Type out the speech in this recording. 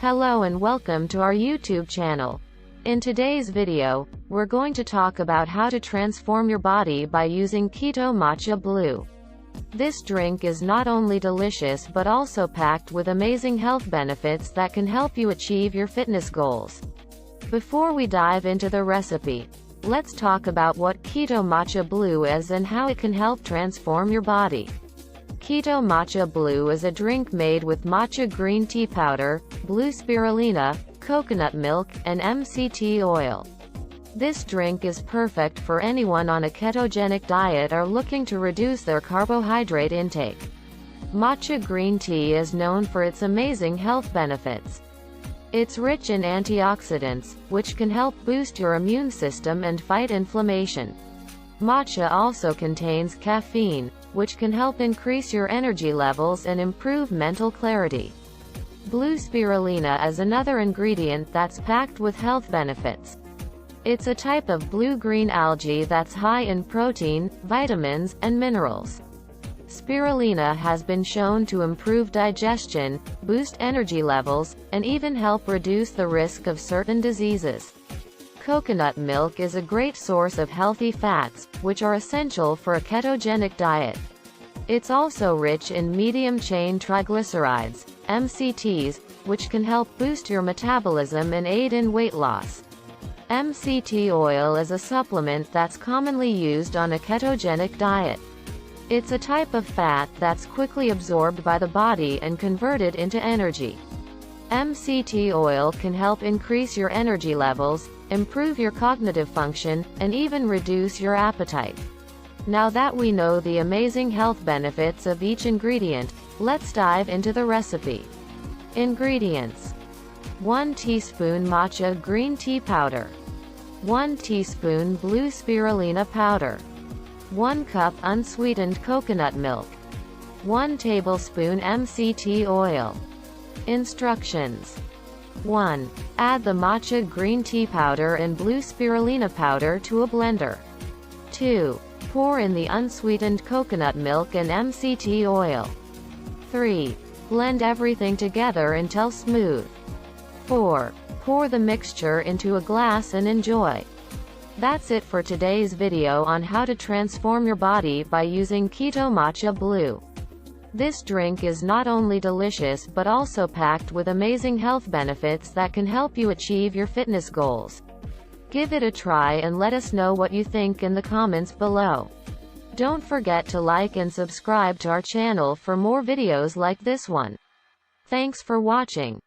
Hello and welcome to our YouTube channel. In today's video, we're going to talk about how to transform your body by using Keto Matcha Blue. This drink is not only delicious but also packed with amazing health benefits that can help you achieve your fitness goals. Before we dive into the recipe, let's talk about what Keto Matcha Blue is and how it can help transform your body. Keto Matcha Blue is a drink made with matcha green tea powder, blue spirulina, coconut milk, and MCT oil. This drink is perfect for anyone on a ketogenic diet or looking to reduce their carbohydrate intake. Matcha green tea is known for its amazing health benefits. It's rich in antioxidants, which can help boost your immune system and fight inflammation. Matcha also contains caffeine, which can help increase your energy levels and improve mental clarity. Blue spirulina is another ingredient that's packed with health benefits. It's a type of blue-green algae that's high in protein, vitamins, and minerals. Spirulina has been shown to improve digestion, boost energy levels, and even help reduce the risk of certain diseases. Coconut milk is a great source of healthy fats, which are essential for a ketogenic diet. It's also rich in medium-chain triglycerides, MCTs, which can help boost your metabolism and aid in weight loss. MCT oil is a supplement that's commonly used on a ketogenic diet. It's a type of fat that's quickly absorbed by the body and converted into energy. MCT oil can help increase your energy levels, improve your cognitive function, and even reduce your appetite. Now that we know the amazing health benefits of each ingredient, let's dive into the recipe. Ingredients: 1 teaspoon matcha green tea powder, 1 teaspoon blue spirulina powder, 1 cup unsweetened coconut milk, 1 tablespoon MCT oil. Instructions: 1. Add the matcha green tea powder and blue spirulina powder to a blender. 2. Pour in the unsweetened coconut milk and MCT oil. 3. Blend everything together until smooth. 4. Pour the mixture into a glass and enjoy. That's it for today's video on how to transform your body by using Keto Matcha Blue. This drink is not only delicious but also packed with amazing health benefits that can help you achieve your fitness goals. Give it a try and let us know what you think in the comments below. Don't forget to like and subscribe to our channel for more videos like this one. Thanks for watching.